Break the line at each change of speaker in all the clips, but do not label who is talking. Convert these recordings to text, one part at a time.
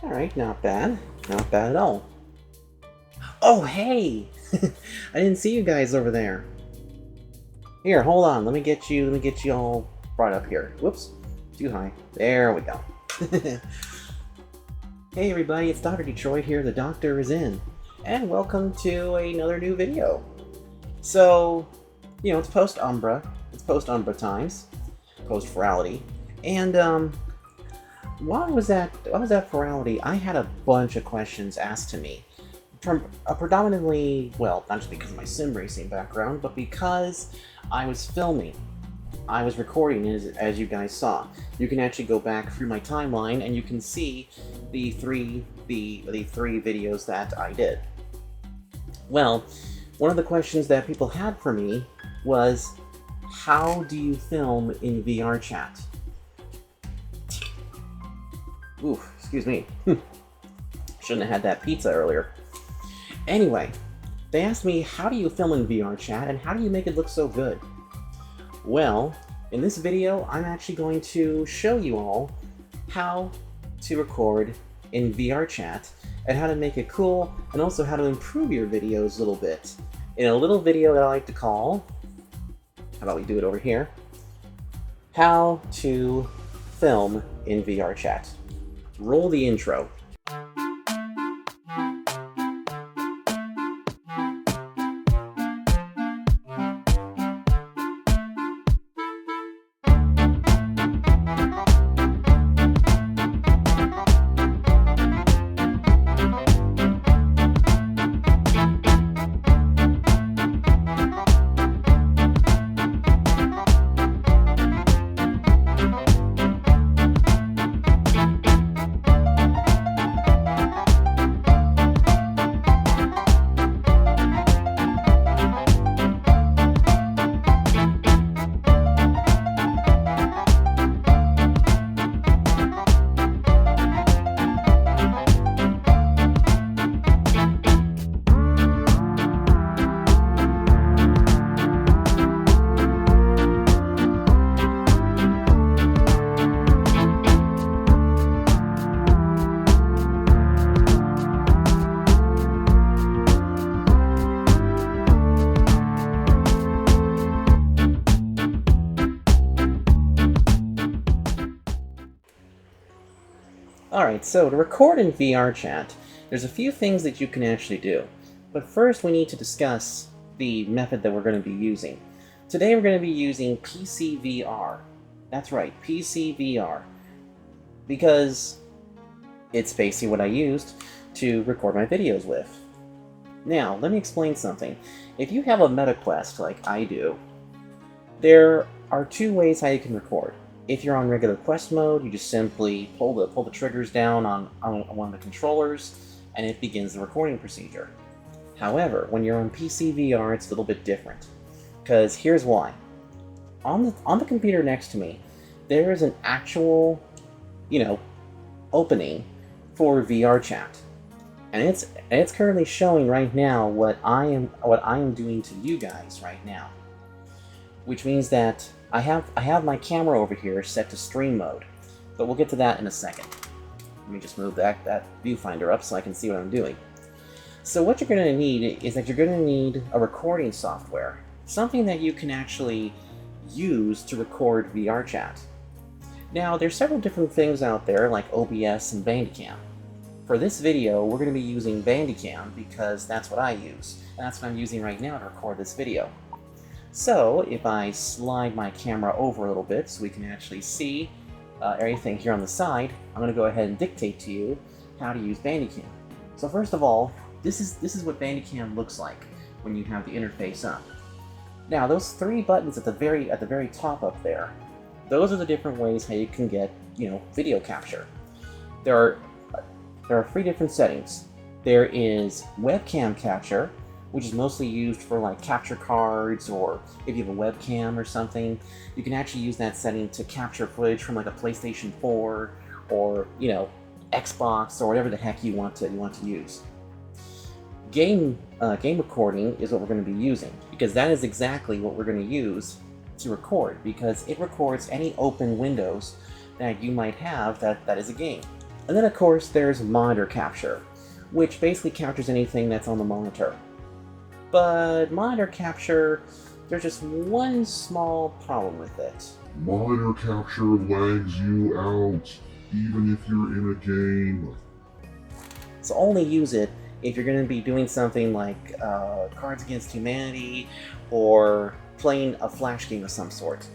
Alright, not bad. Not bad at all. Oh, hey! I didn't see you guys over there. Here, hold on. Let me get you all brought up here. Whoops. Too high. There we go. Hey everybody, it's Dr. Detroit here. The doctor is in. And welcome to another new video. So, it's post-Umbra. It's post-Umbra times. Post-Ferality. And, while I was at Ferality, I had a bunch of questions asked to me. From predominantly, well, not just because of my sim racing background, but because I was filming. I was recording, as you guys saw. You can actually go back through my timeline and you can see the three videos that I did. Well, one of the questions that people had for me was, how do you film in VRchat? Oof, excuse me. Shouldn't have had that pizza earlier. Anyway, they asked me, how do you film in VRchat and how do you make it look so good? Well, in this video, I'm actually going to show you all how to record in VRchat and how to make it cool, and also how to improve your videos a little bit in a little video that I like to call, how about we do it over here, how to film in VRchat. Roll the intro. Alright, so to record in VRchat, there's a few things that you can actually do. But first we need to discuss the method that we're going to be using. Today we're going to be using PCVR. That's right, PCVR. Because it's basically what I used to record my videos with. Now, let me explain something. If you have a MetaQuest like I do, there are two ways how you can record. If you're on regular quest mode, you just simply pull the triggers down on one of the controllers, and it begins the recording procedure. However, when you're on PCVR, it's a little bit different. Because here's why. On the computer next to me, there is an actual, opening for VRchat, and it's currently showing right now what I am doing to you guys right now, which means that I have my camera over here set to stream mode, but we'll get to that in a second. Let me just move that viewfinder up so I can see what I'm doing. So what you're going to need is that you're going to need a recording software, something that you can actually use to record VRchat. Now, there's several different things out there like OBS and Bandicam. For this video, we're going to be using Bandicam because that's what I use, and that's what I'm using right now to record this video. So, if I slide my camera over a little bit so we can actually see everything here on the side, I'm going to go ahead and dictate to you how to use Bandicam. So first of all, this is what Bandicam looks like when you have the interface up. Now, those three buttons at the very top up there, those are the different ways how you can get, video capture. There are three different settings. There is webcam capture, which is mostly used for like capture cards, or if you have a webcam or something, you can actually use that setting to capture footage from like a PlayStation 4 or Xbox or whatever the heck you want to use. Game recording is what we're going to be using, because that is exactly what we're going to use to record, because it records any open windows that you might have that is a game. And then of course there's monitor capture, which basically captures anything that's on the monitor. But monitor capture, there's just one small problem with it.
Monitor capture lags you out, even if you're in a game.
So only use it if you're going to be doing something like Cards Against Humanity or playing a Flash game of some sort.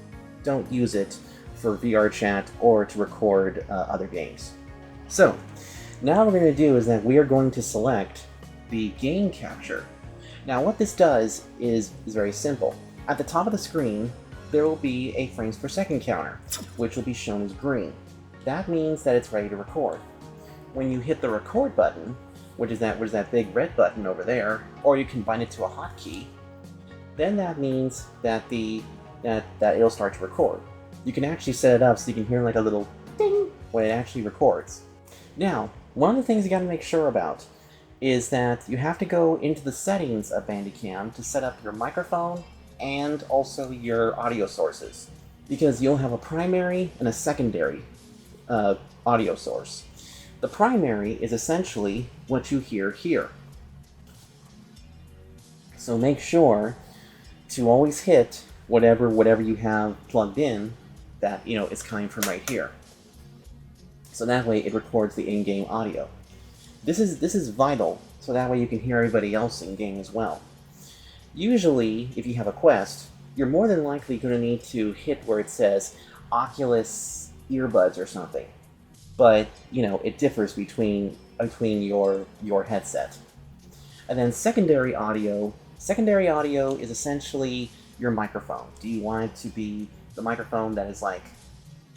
Don't use it for VRchat or to record other games. So, now what we're going to do is that we are going to select the game capture. Now what this does is very simple. At the top of the screen, there will be a frames per second counter, which will be shown as green. That means that it's ready to record. When you hit the record button, which is that big red button over there, or you can bind it to a hotkey, then that means that it'll start to record. You can actually set it up so you can hear like a little ding when it actually records. Now, one of the things you got to make sure about is that you have to go into the settings of Bandicam to set up your microphone and also your audio sources, because you'll have a primary and a secondary audio source. The primary is essentially what you hear here. So make sure to always hit whatever you have plugged in that is coming from right here. So that way it records the in-game audio. This is vital, so that way you can hear everybody else in-game as well. Usually, if you have a Quest, you're more than likely going to need to hit where it says Oculus earbuds or something. But, it differs between your headset. And then secondary audio is essentially your microphone. Do you want it to be the microphone that is like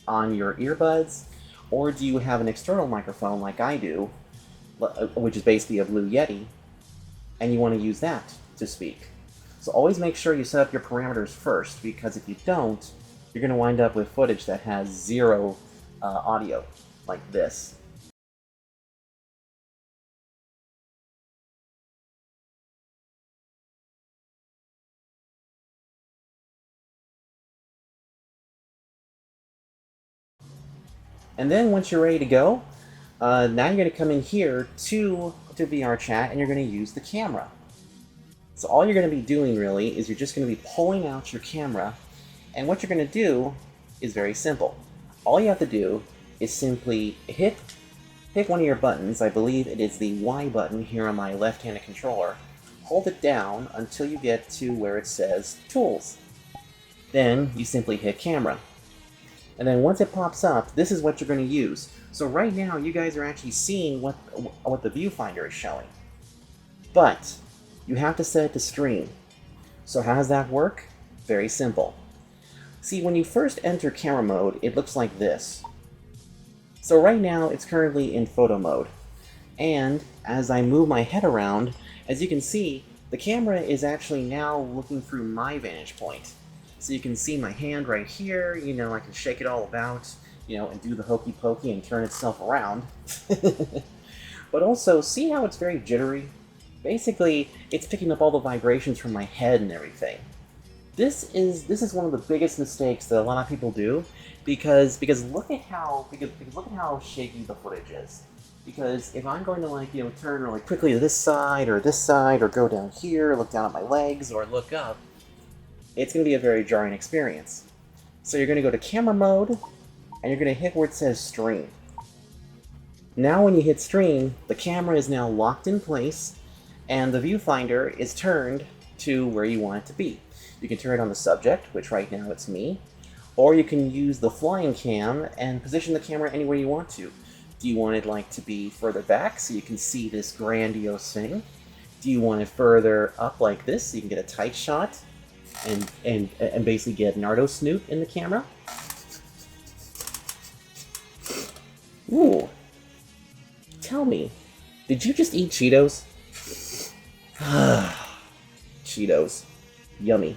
on your earbuds? Or do you have an external microphone like I do, which is basically a Blue Yeti, and you want to use that to speak? So always make sure you set up your parameters first, because if you don't, you're going to wind up with footage that has zero audio, like this. And then once you're ready to go, now you're going to come in here to VRchat and you're going to use the camera. So all you're going to be doing really is you're just going to be pulling out your camera, and what you're going to do is very simple. All you have to do is simply pick one of your buttons. I believe it is the Y button here on my left-handed controller. Hold it down until you get to where it says Tools. Then you simply hit Camera. And then once it pops up, this is what you're going to use. So right now, you guys are actually seeing what the viewfinder is showing. But you have to set it to stream. So how does that work? Very simple. See, when you first enter camera mode, it looks like this. So right now, it's currently in photo mode. And as I move my head around, as you can see, the camera is actually now looking through my vantage point. So you can see my hand right here, I can shake it all about, and do the hokey pokey and turn itself around. But also, see how it's very jittery? Basically, it's picking up all the vibrations from my head and everything. This is one of the biggest mistakes that a lot of people do, because look at how shaky the footage is. Because if I'm going to turn really quickly to this side, or go down here, look down at my legs, or look up, it's going to be a very jarring experience. So you're going to go to camera mode, and you're going to hit where it says stream. Now when you hit stream, the camera is now locked in place, and the viewfinder is turned to where you want it to be. You can turn it on the subject, which right now it's me, or you can use the flying cam and position the camera anywhere you want to. Do you want it to be further back so you can see this grandiose thing? Do you want it further up like this so you can get a tight shot and basically get Nardo Snoot in the camera? Ooh. Tell me, did you just eat Cheetos? Cheetos. Yummy.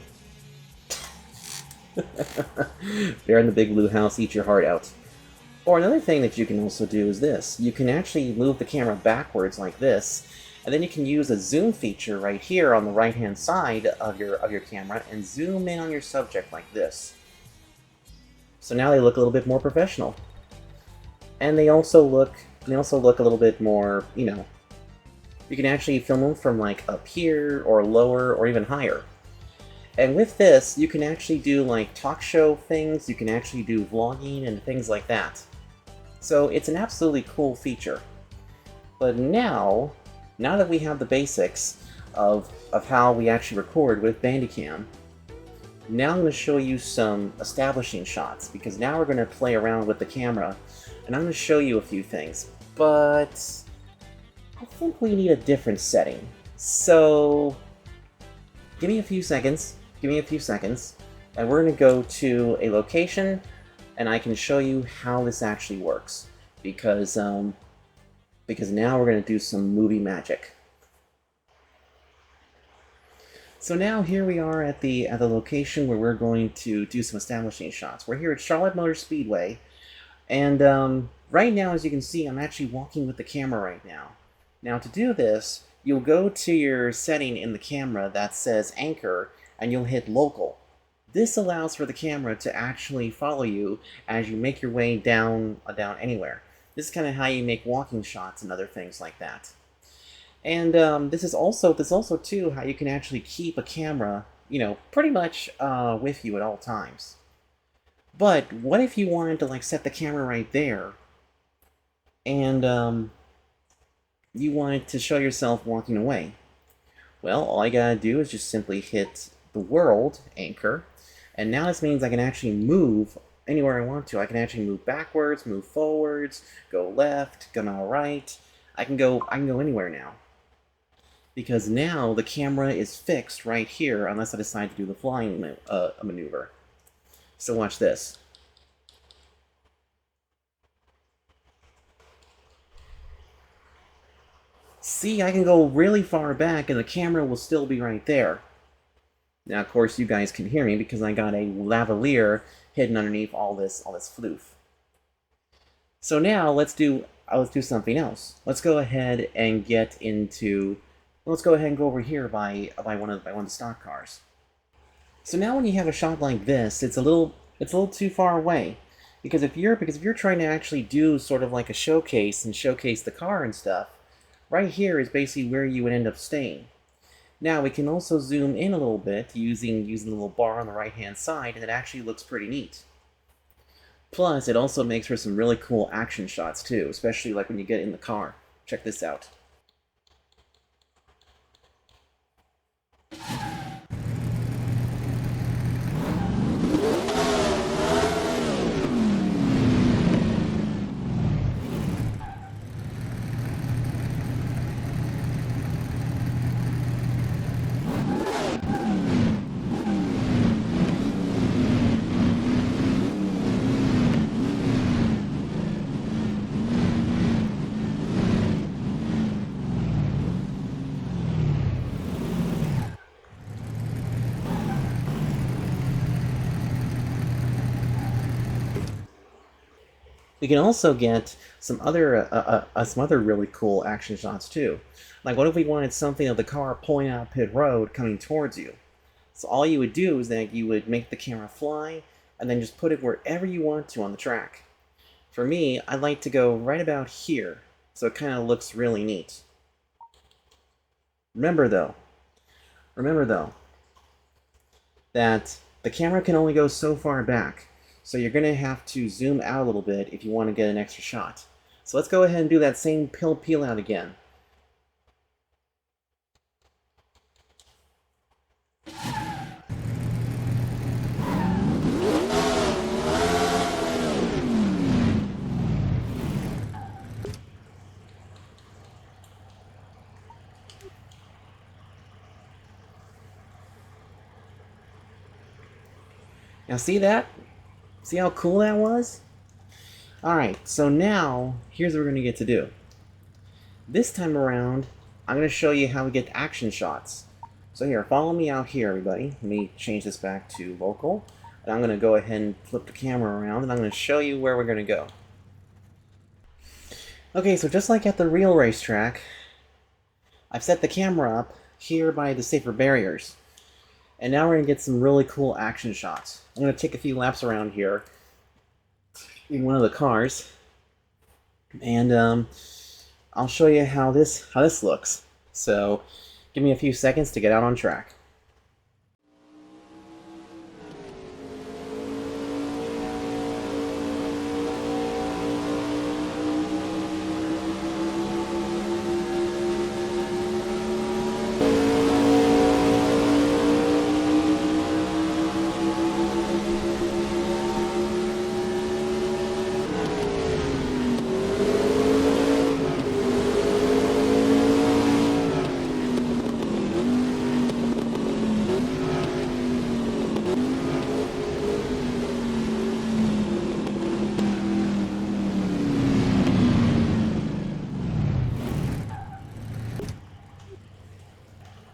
Bear in the Big Blue House, eat your heart out. Or another thing that you can also do is this. You can actually move the camera backwards like this, and then you can use a zoom feature right here on the right-hand side of your camera and zoom in on your subject like this. So now they look a little bit more professional. And they also look And they also look a little bit more, you know, you can actually film them from like up here or lower or even higher. And with this, you can actually do like talk show things, you can actually do vlogging and things like that. So it's an absolutely cool feature. But now that we have the basics of how we actually record with Bandicam, now I'm going to show you some establishing shots, because now we're going to play around with the camera, and I'm going to show you a few things. But I think we need a different setting. So give me a few seconds, and we're going to go to a location, and I can show you how this actually works, because now we're going to do some movie magic. So now here we are at the location where we're going to do some establishing shots. We're here at Charlotte Motor Speedway, and right now, as you can see, I'm actually walking with the camera right now. Now to do this, you'll go to your setting in the camera that says anchor, and you'll hit local. This allows for the camera to actually follow you as you make your way down anywhere. This is kind of how you make walking shots and other things like that. And this is also too how you can actually keep a camera, you know, pretty much with you at all times. But what if you wanted to like set the camera right there, and you wanted to show yourself walking away? Well, all I gotta do is just simply hit the world anchor, and now this means I can actually move anywhere I want to. I can actually move backwards, move forwards, go left, go right. I can go anywhere now, because now the camera is fixed right here unless I decide to do the flying maneuver. So watch this. See, I can go really far back and the camera will still be right there. Now, of course, you guys can hear me because I got a lavalier hidden underneath all this floof. So now let's do something else. Let's go ahead and get into. Let's go ahead and go over here by one of the stock cars. So now when you have a shot like this, it's a little too far away, because if you're trying to actually do sort of like a showcase and showcase the car and stuff, right here is basically where you would end up staying. Now we can also zoom in a little bit using the little bar on the right hand side, and it actually looks pretty neat. Plus, it also makes for some really cool action shots too, especially like when you get in the car. Check this out. We can also get some other really cool action shots too. Like, what if we wanted something of the car pulling out pit road coming towards you? So all you would do is that you would make the camera fly and then just put it wherever you want to on the track. For me, I like to go right about here, so it kind of looks really neat. Remember though, that the camera can only go so far back. So you're going to have to zoom out a little bit if you want to get an extra shot. So let's go ahead and do that same peel out again. Now see that? See how cool that was? Alright, so now, here's what we're going to get to do. This time around, I'm going to show you how we get action shots. So here, follow me out here, everybody. Let me change this back to local. And I'm going to go ahead and flip the camera around, and I'm going to show you where we're going to go. Okay, so just like at the real racetrack, I've set the camera up here by the safer barriers. And now we're going to get some really cool action shots. I'm going to take a few laps around here in one of the cars. and I'll show you how this looks. So give me a few seconds to get out on track.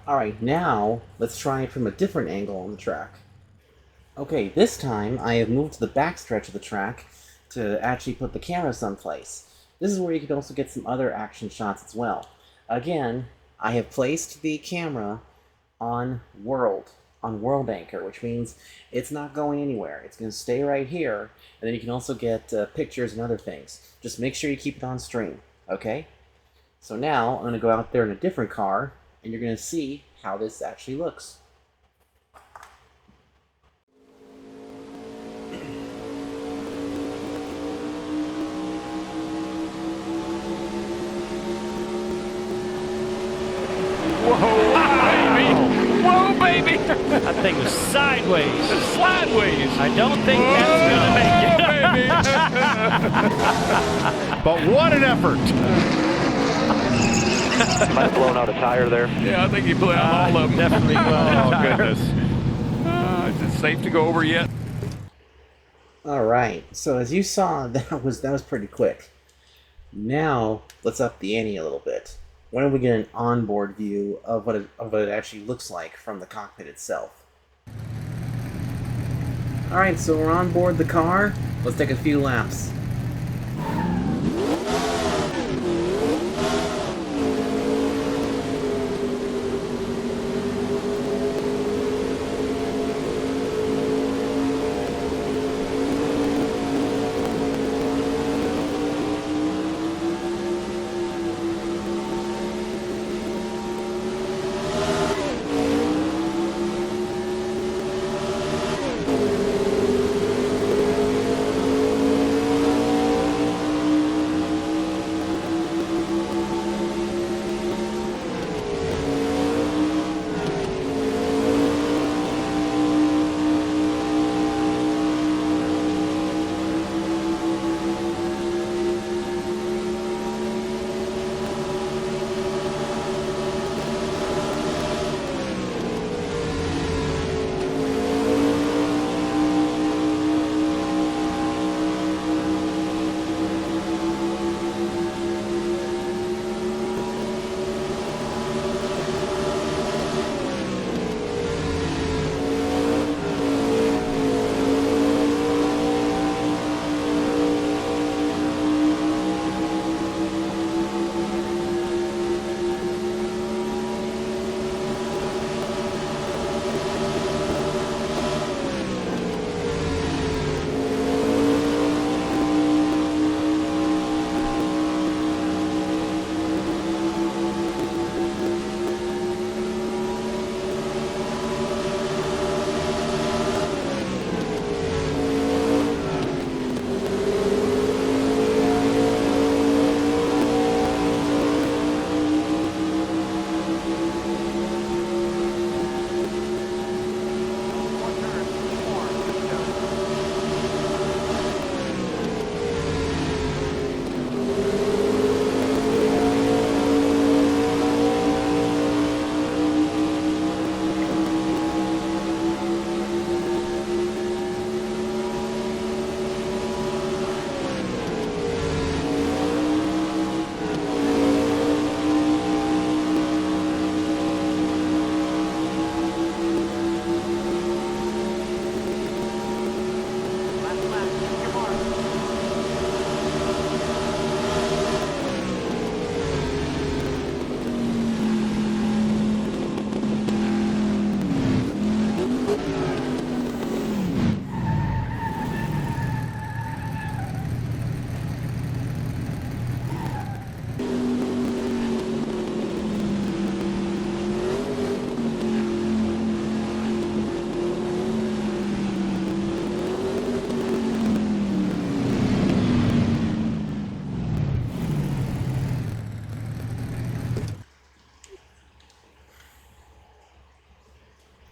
Alright, now let's try it from a different angle on the track. Okay, this time I have moved to the back stretch of the track to actually put the camera someplace. This is where you can also get some other action shots as well. Again, I have placed the camera on world anchor, which means it's not going anywhere. It's going to stay right here, and then you can also get pictures and other things. Just make sure you keep it on stream, okay? So now I'm going to go out there in a different car, and you're going to see how this actually looks.
Whoa, baby! Whoa, baby!
That thing was sideways.
Sideways!
I don't think that's gonna make it.
But what an effort!
Might have blown out a tire there.
Yeah, I think he blew out all of them.
Definitely will.
Oh, goodness.
Is it safe to go over yet?
Alright, so as you saw, that was pretty quick. Now, let's up the ante a little bit. When do we get an onboard view of what it actually looks like from the cockpit itself? Alright, so we're on board the car. Let's take a few laps.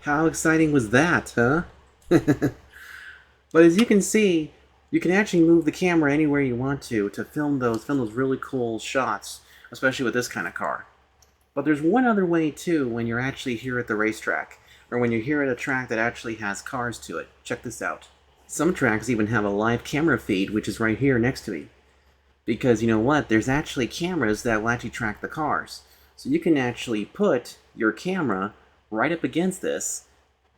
How exciting was that, huh? But as you can see, you can actually move the camera anywhere you want to film those really cool shots, especially with this kind of car. But there's one other way too when you're actually here at the racetrack, or when you're here at a track that actually has cars to it. Check this out. Some tracks even have a live camera feed, which is right here next to me. Because you know what? There's actually cameras that will actually track the cars. So you can actually put your camera right up against this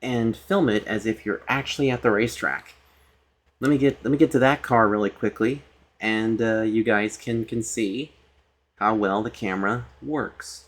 and film it as if you're actually at the racetrack. Let me get to that car really quickly, and you guys can see how well the camera works.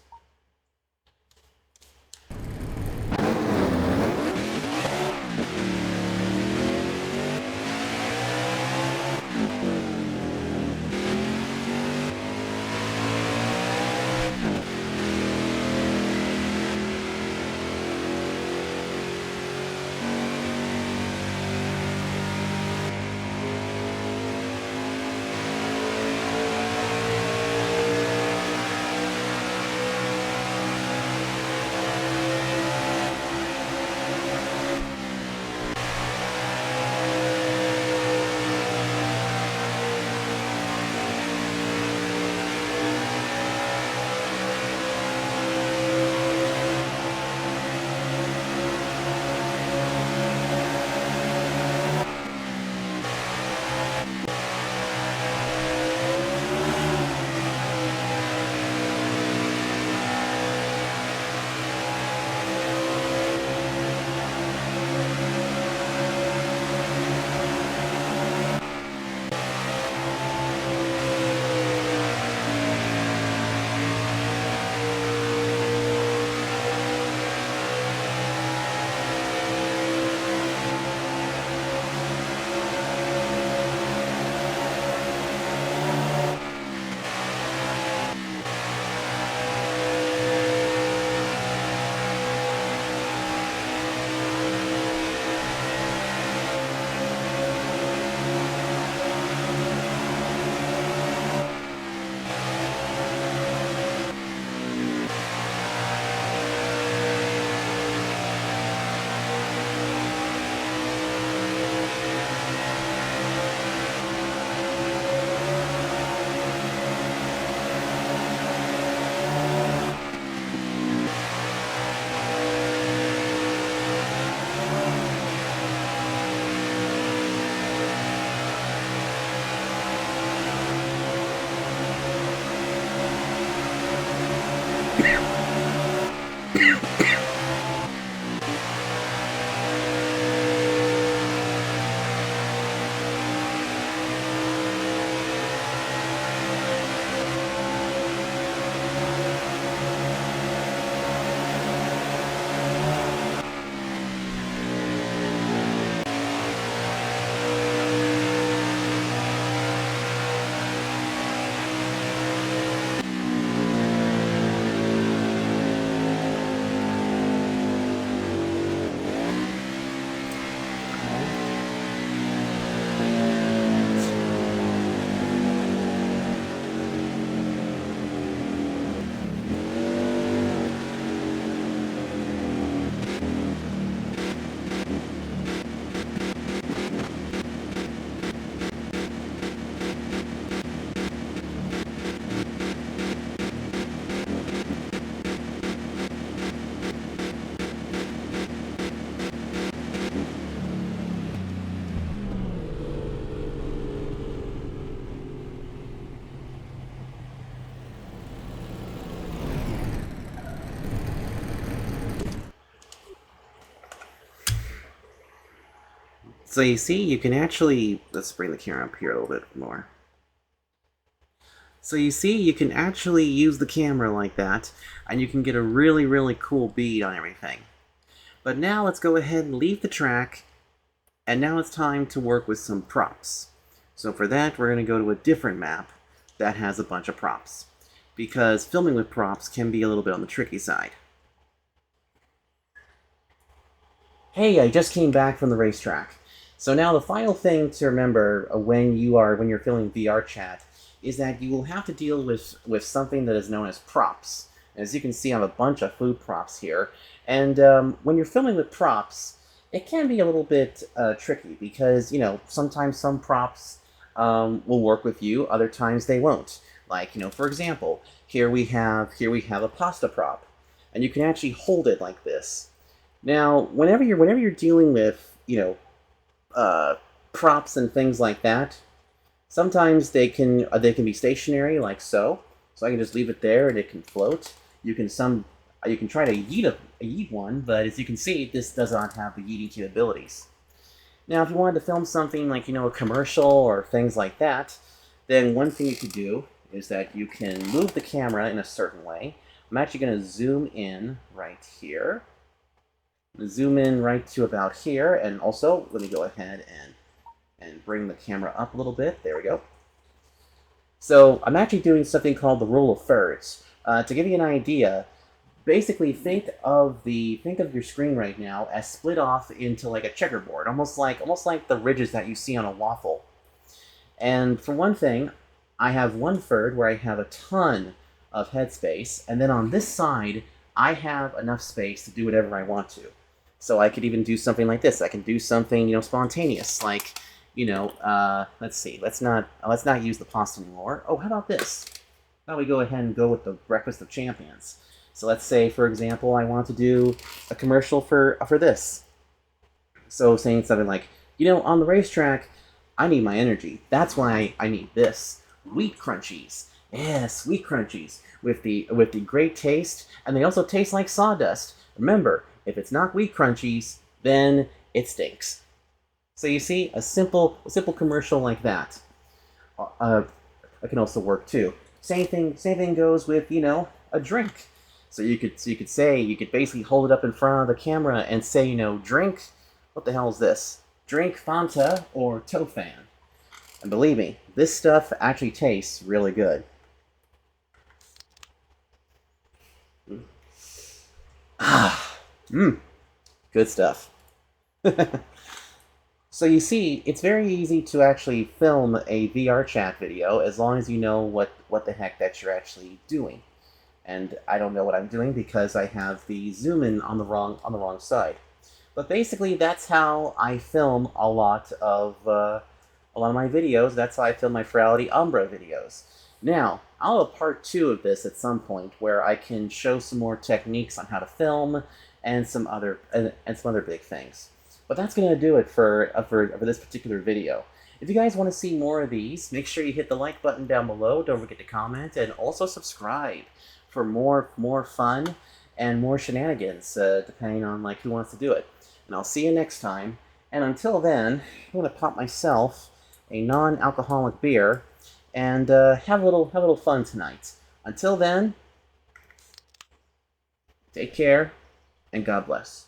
So you see, you can actually, let's bring the camera up here a little bit more. So you see, you can actually use the camera like that, and you can get a really, really cool bead on everything. But now let's go ahead and leave the track, and now it's time to work with some props. So for that, we're going to go to a different map that has a bunch of props, because filming with props can be a little bit on the tricky side. Hey, I just came back from the racetrack. So now the final thing to remember when you're filming VRchat is that you will have to deal with something that is known as props. As you can see, I have a bunch of food props here. And when you're filming with props, it can be a little bit tricky because, you know, sometimes some props will work with you, other times they won't. Like, you know, for example, here we have a pasta prop, and you can actually hold it like this. Now, whenever you're dealing with, you know, props and things like that, sometimes they can be stationary, like so. So I can just leave it there and it can float. You can try to yeet one, but as you can see, this does not have the yeeting capabilities. Now, if you wanted to film something like, you know, a commercial or things like that, then one thing you could do is that you can move the camera in a certain way. I'm actually going to zoom in right here. Zoom in right to about here, and also let me go ahead and bring the camera up a little bit. There we go. So I'm actually doing something called the rule of thirds. To give you an idea, basically think of your screen right now as split off into like a checkerboard, almost like the ridges that you see on a waffle. And for one thing, I have 1/3 where I have a ton of headspace, and then on this side, I have enough space to do whatever I want to. So I could even do something like this. I can do something, you know, spontaneous, like, you know, let's see, let's not use the pasta anymore. Oh, how about this? How about we go ahead and go with the Breakfast of Champions? So let's say, for example, I want to do a commercial for this. So saying something like, you know, on the racetrack, I need my energy. That's why I need this. Wheat crunchies. Yes, wheat crunchies with the great taste, and they also taste like sawdust. Remember, if it's not wheat crunchies, then it stinks. So you see, a simple commercial like that. It can also work too. Same thing goes with, you know, a drink. So you could basically hold it up in front of the camera and say, you know, drink. What the hell is this? Drink Fanta or Tofan. And believe me, this stuff actually tastes really good. Good stuff. So you see, it's very easy to actually film a VRchat video as long as you know what the heck that you're actually doing. And I don't know what I'm doing because I have the zoom in on the wrong side. But basically, that's how I film a lot of my videos. That's how I film my Ferality Umbra videos. Now, I'll have a part 2 of this at some point where I can show some more techniques on how to film and some other big things. But that's going to do it for this particular video. If you guys want to see more of these, make sure you hit the like button down below. Don't forget to comment and also subscribe for more fun and more shenanigans, depending on like who wants to do it. And I'll see you next time. And until then, I'm going to pop myself a non-alcoholic beer and have a little fun tonight. Until then, take care and God bless.